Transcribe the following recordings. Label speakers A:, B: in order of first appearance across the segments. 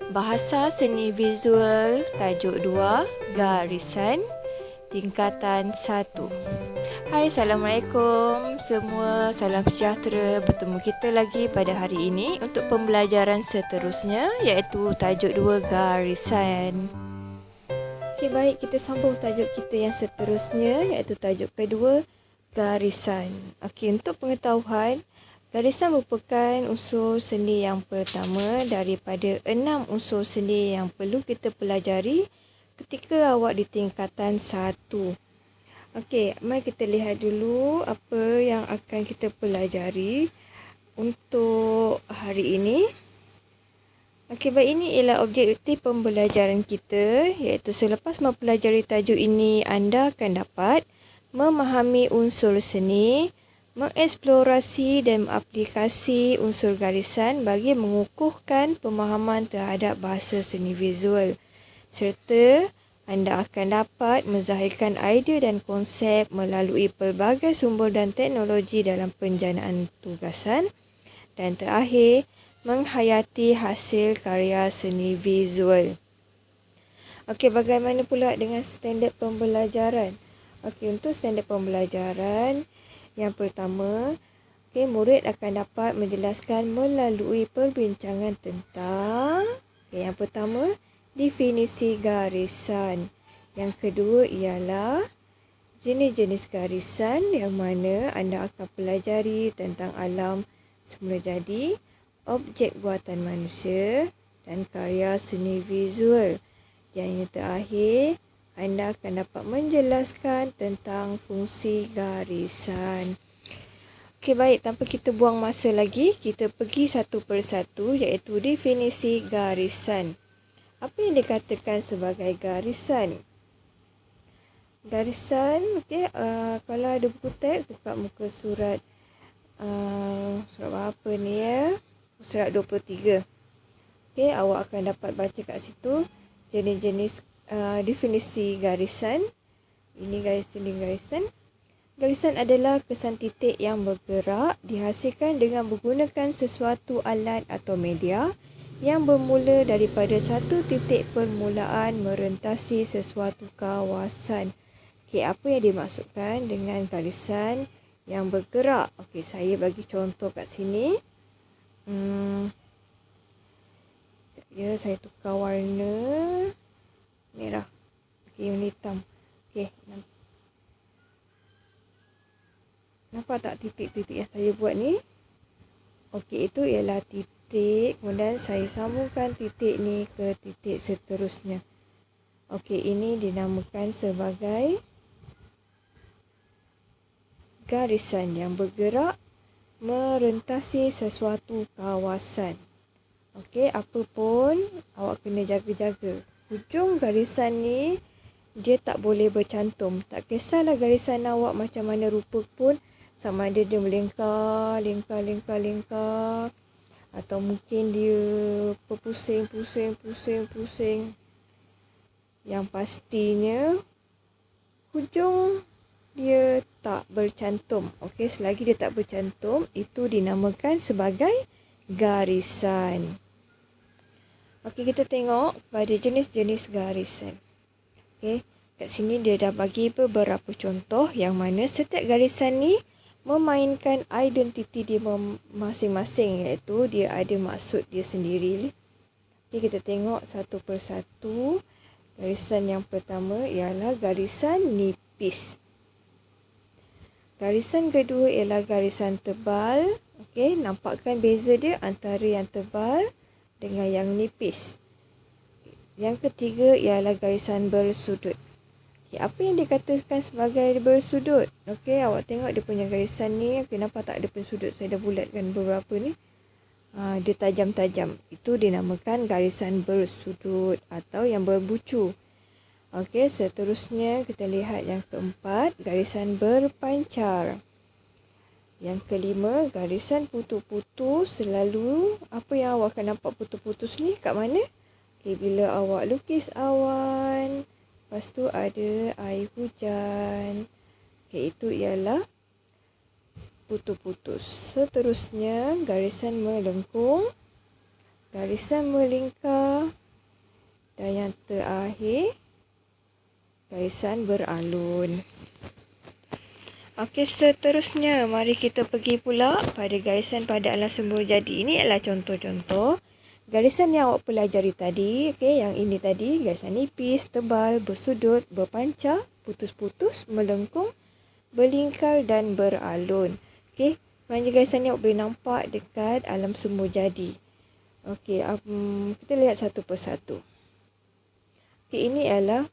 A: Bahasa Seni Visual Tajuk 2 Garisan Tingkatan 1. Hai, Assalamualaikum semua, salam sejahtera. Bertemu kita lagi pada hari ini untuk pembelajaran seterusnya, iaitu tajuk 2 Garisan. Okey, baik, kita sambung tajuk kita yang seterusnya, iaitu tajuk kedua Garisan. Okey, untuk pengetahuan, garisan merupakan unsur seni yang pertama daripada 6 unsur seni yang perlu kita pelajari ketika awak di tingkatan 1. Okey, mari kita lihat dulu apa yang akan kita pelajari untuk hari ini. Okey, baik, ini ialah objektif pembelajaran kita, iaitu selepas mempelajari tajuk ini, anda akan dapat memahami unsur seni, mengeksplorasi dan mengaplikasi unsur garisan bagi mengukuhkan pemahaman terhadap bahasa seni visual, serta anda akan dapat menzahirkan idea dan konsep melalui pelbagai sumber dan teknologi dalam penjanaan tugasan, dan terakhir, menghayati hasil karya seni visual. Okey, bagaimana pula dengan standard pembelajaran? Okey, untuk standard pembelajaran, yang pertama, murid akan dapat menjelaskan melalui perbincangan tentang, yang pertama, definisi garisan. Yang kedua ialah jenis-jenis garisan, yang mana anda akan pelajari tentang alam semula jadi, objek buatan manusia dan karya seni visual. Yang terakhir, anda akan dapat menjelaskan tentang fungsi garisan. Okey, baik, tanpa kita buang masa lagi, kita pergi satu persatu, iaitu definisi garisan. Apa yang dikatakan sebagai garisan? Garisan, okey, kalau ada buku teks, buka muka surat apa ni ya? Surat 23. Okey, awak akan dapat baca kat situ jenis-jenis definisi garisan. Ini garisan. Garisan adalah kesan titik yang bergerak dihasilkan dengan menggunakan sesuatu alat atau media yang bermula daripada satu titik permulaan merentasi sesuatu kawasan. Okey, apa yang dimaksudkan dengan garisan yang bergerak? Okey, saya bagi contoh kat sini. Ya, saya tukar warna merah. Okey, warna hitam. Okey, nampak tak titik-titik yang saya buat ni? Okey, itu ialah titik. Kemudian saya sambungkan titik ni ke titik seterusnya. Okey, ini dinamakan sebagai garisan yang bergerak merentasi sesuatu kawasan. Okey, apa pun awak kena jaga-jaga. Hujung garisan ni dia tak boleh bercantum. Tak kisahlah garisan awak macam mana rupa pun, sama ada dia melingkar, lingkar, atau mungkin dia berpusing. Yang pastinya hujung dia tak bercantum. Okey, selagi dia tak bercantum, itu dinamakan sebagai garisan. Okey, kita tengok pada jenis-jenis garisan. Okey, kat sini dia dah bagi beberapa contoh yang mana setiap garisan ni memainkan identiti dia masing-masing, iaitu dia ada maksud dia sendiri. Okey, kita tengok satu persatu. Garisan yang pertama ialah garisan nipis. Garisan kedua ialah garisan tebal. Okey, nampakkan beza dia antara yang tebal dengan yang nipis. Yang ketiga ialah garisan bersudut. Okay, apa yang dikatakan sebagai bersudut? Okey, awak tengok dia punya garisan ni. Okay, nampak tak dia punya sudut? Saya dah bulatkan beberapa ni. Dia tajam-tajam. Itu dinamakan garisan bersudut atau yang berbucu. Okey, seterusnya kita lihat yang keempat, garisan berpancar. Yang kelima, garisan putus-putus. Selalu apa yang awak akan nampak putus-putus ni kat mana? Okay, bila awak lukis awan, lepas tu ada air hujan. Okay, itu ialah putus-putus. Seterusnya, garisan melengkung, garisan melingkar, Dan yang terakhir, garisan beralun. Okey, seterusnya mari kita pergi pula pada garisan pada alam semula jadi. Ini adalah contoh-contoh garisan yang awak pelajari tadi. Okey, yang ini tadi garisan nipis, tebal, bersudut, berpancar, putus-putus, melengkung, berlingkar dan beralun. Okey, sebenarnya garisan ni awak boleh nampak dekat alam semula jadi. Okey, kita lihat satu persatu. Okey, ini adalah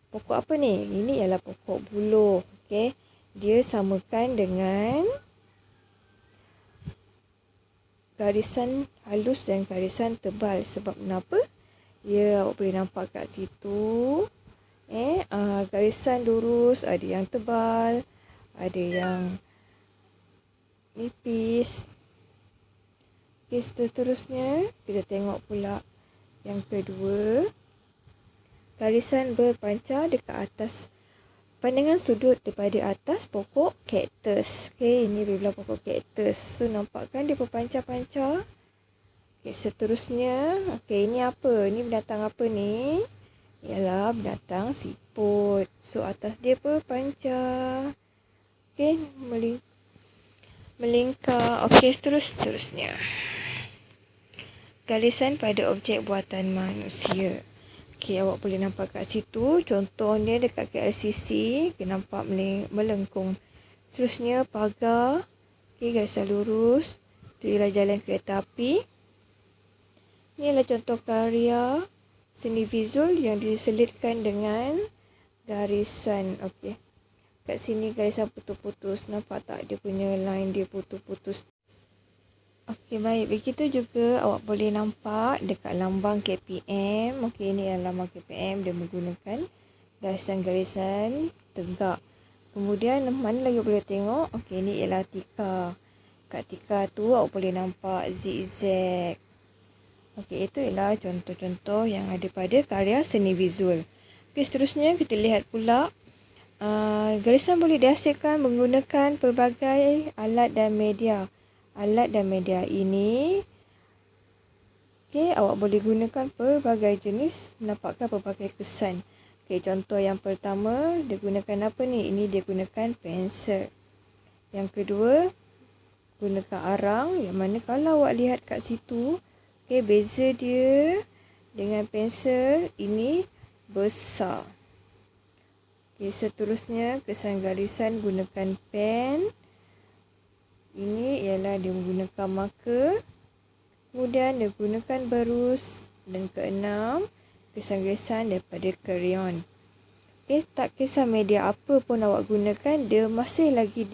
A: pokok apa ni? Ini ialah pokok buluh. Okey. Dia samakan dengan garisan halus dan garisan tebal. Sebab kenapa? Ya, awak boleh nampak kat situ. Garisan lurus, ada yang tebal, ada yang nipis. Okey, seterusnya kita tengok pula yang kedua. Garisan berpancar dekat atas. Pandangan sudut daripada atas pokok kaktus. Okey, ini bila pokok kaktus. So, nampak kan dia berpancar-pancar. Okey, seterusnya. Okey, ini apa? Ini binatang apa ni? Ialah binatang siput. So, atas dia berpancar. Okey, melingkar. Okey, seterusnya. Garisan pada objek buatan manusia. Okey, awak boleh nampak kat situ. Contohnya dekat KLCC, kita nampak melengkung. Seterusnya pagar. Okey, garisan lurus. Itu ialah jalan kereta api. Ini adalah contoh karya seni visual yang diselitkan dengan garisan. Okey. Kat sini garisan putus-putus. Nampak tak dia punya line dia putus-putus. Okey, baik. Begitu juga awak boleh nampak dekat lambang KPM. Okey, ini adalah lambang KPM. Dia menggunakan garisan-garisan tegak. Kemudian mana lagi boleh tengok? Okey, ini ialah tikar. Kat tikar tu awak boleh nampak zigzag. Okey, itu ialah contoh-contoh yang ada pada karya seni visual. Okey, seterusnya kita lihat pula. Garisan boleh dihasilkan menggunakan pelbagai alat dan media. Alat dan media ini, okey, awak boleh gunakan pelbagai jenis, menampakkan pelbagai kesan. Okey, contoh yang pertama, dia gunakan apa ni? Ini dia gunakan pensel. Yang kedua, gunakan arang, yang mana kalau awak lihat kat situ, okey, beza dia dengan pensel ini besar. Okey, seterusnya kesan garisan gunakan pen. Ini ialah dia menggunakan marker. Kemudian dia gunakan berus. Dan keenam, kesan-kesan daripada krayon. Okey, tak kisah media apa pun awak gunakan, dia masih lagi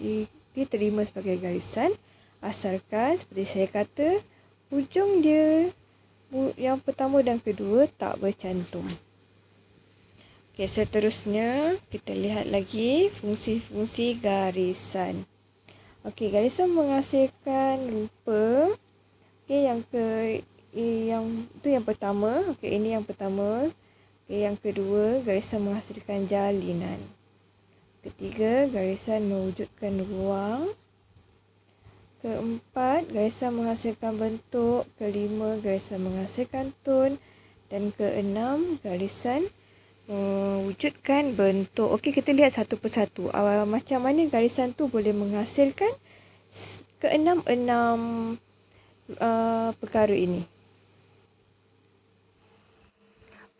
A: diterima sebagai garisan. Asalkan, seperti saya kata, hujung dia yang pertama dan kedua tak bercantum. Okey, seterusnya kita lihat lagi fungsi-fungsi garisan. Okey, garisan menghasilkan rupa. Okey, yang itu yang pertama. Okey, ini yang pertama. Okey, yang kedua, garisan menghasilkan jalinan. Ketiga, garisan mewujudkan ruang. Keempat, garisan menghasilkan bentuk. Kelima, garisan menghasilkan tone. Dan keenam, garisan wujudkan bentuk. Okey, kita lihat satu persatu. Macam mana garisan tu boleh menghasilkan keenam perkara ini.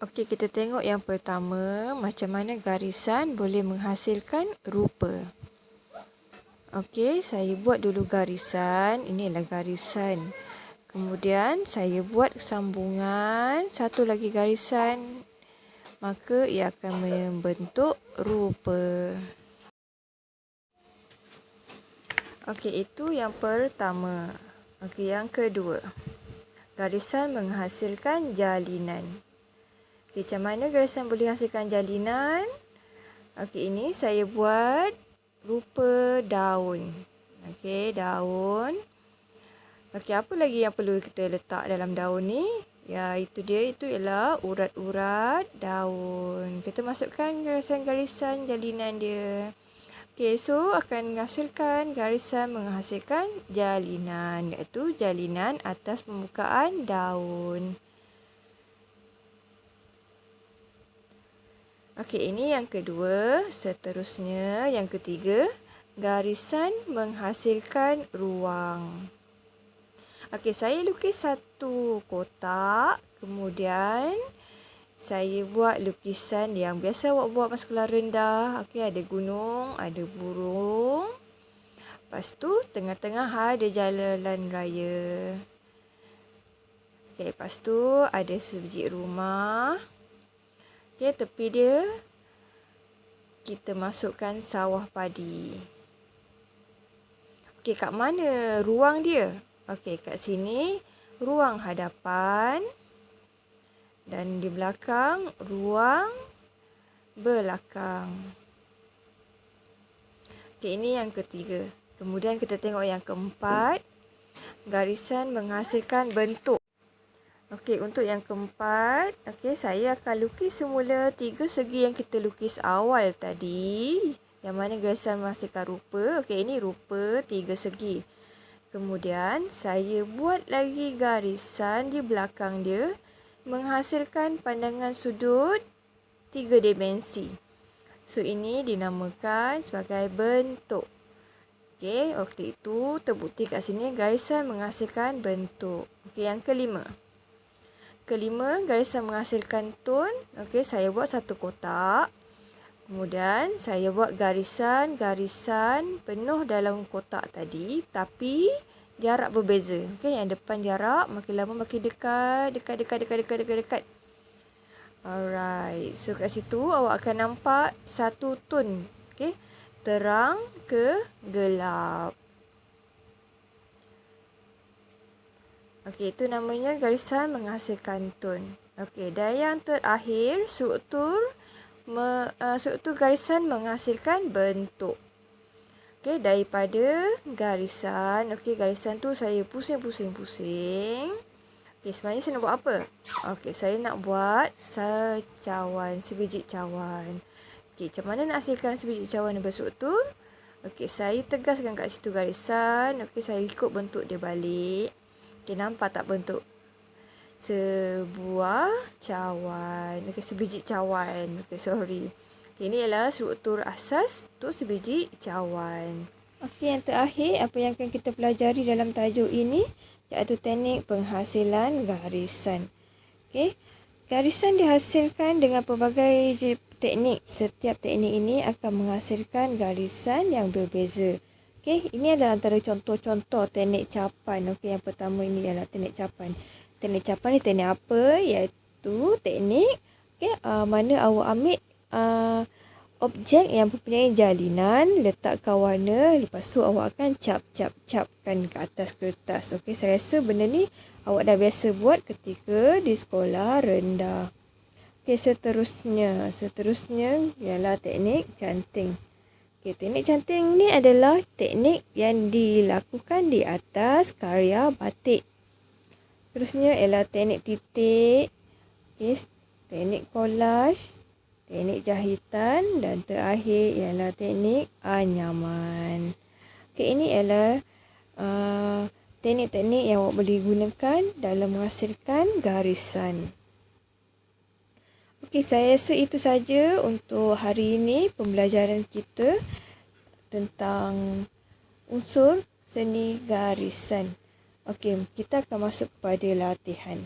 A: Okey, kita tengok yang pertama, macam mana garisan boleh menghasilkan rupa. Okey, saya buat dulu garisan. Ini adalah garisan. Kemudian saya buat sambungan, satu lagi garisan. Maka ia akan membentuk rupa. Okey, itu yang pertama. Okey, yang kedua. Garisan menghasilkan jalinan. Okey, macam mana garisan boleh hasilkan jalinan? Okey, ini saya buat rupa daun. Okey, daun. Okey, apa lagi yang perlu kita letak dalam daun ni? Ya, itu dia. Itu ialah urat-urat daun. Kita masukkan garisan-garisan jalinan dia. Okey, so akan menghasilkan garisan menghasilkan jalinan. Iaitu jalinan atas permukaan daun. Okey, ini yang kedua. Seterusnya, yang ketiga, garisan menghasilkan ruang. Okey, saya lukis satu kotak. Kemudian, saya buat lukisan yang biasa awak buat masa sekolah rendah. Okey, ada gunung, ada burung. Lepas tu, tengah-tengah ada jalan raya. Okey, lepas tu, ada sebiji rumah. Okey, tepi dia, kita masukkan sawah padi. Okey, kat mana ruang dia? Okey, kat sini, ruang hadapan. Dan di belakang, ruang belakang. Okey, ini yang ketiga. Kemudian kita tengok yang keempat. Garisan menghasilkan bentuk. Okey, untuk yang keempat, okey, saya akan lukis semula 3 segi yang kita lukis awal tadi. Yang mana garisan menghasilkan rupa. Okey, ini rupa 3 segi. Kemudian, saya buat lagi garisan di belakang dia. Menghasilkan pandangan sudut 3 dimensi. So, ini dinamakan sebagai bentuk. Okey, waktu itu terbukti kat sini garisan menghasilkan bentuk. Okey, yang kelima. Kelima, garisan menghasilkan tone. Okey, saya buat satu kotak. Kemudian, saya buat garisan-garisan penuh dalam kotak tadi. Tapi, jarak berbeza. Okey, yang depan jarak makin lama makin dekat. Alright. So, kat situ awak akan nampak satu tone. Okey, terang ke gelap. Okey, itu namanya garisan menghasilkan tone. Okey, dan yang terakhir, struktur garisan menghasilkan bentuk. Okey, daripada garisan, okey, garisan tu saya pusing. Okey, sebenarnya saya nak buat apa? Okey, saya nak buat secawan, sebiji cawan. Okey, macam mana nak hasilkan sebiji cawan yang berstruktur? Okey, saya tegaskan kat situ garisan. Okey, saya ikut bentuk dia balik. Okey, nampak tak bentuk sebuah cawan? Okey, sebiji cawan. Okey, sorry. Okey, ini adalah struktur asas untuk sebiji cawan. Okey, yang terakhir, apa yang akan kita pelajari dalam tajuk ini? Iaitu teknik penghasilan garisan. Okey, garisan dihasilkan dengan pelbagai teknik. Setiap teknik ini akan menghasilkan garisan yang berbeza. Okey, ini adalah antara contoh-contoh teknik capan. Okey, yang pertama ini adalah teknik capan. Teknik capan ni teknik apa? Iaitu teknik mana awak ambil objek yang mempunyai jalinan, letakkan warna, lepas tu awak akan capkan ke atas kertas. Okey, saya rasa benda ni awak dah biasa buat ketika di sekolah rendah. Okey, seterusnya ialah teknik canting. Okey, teknik canting ni adalah teknik yang dilakukan di atas karya batik. Seterusnya ialah teknik titik, okey, teknik collage, teknik jahitan dan terakhir ialah teknik anyaman. Okey, ini ialah teknik-teknik yang awak boleh gunakan dalam menghasilkan garisan. Okey, saya rasa itu saja untuk hari ini pembelajaran kita tentang unsur seni garisan. Okey, kita akan masuk kepada latihan.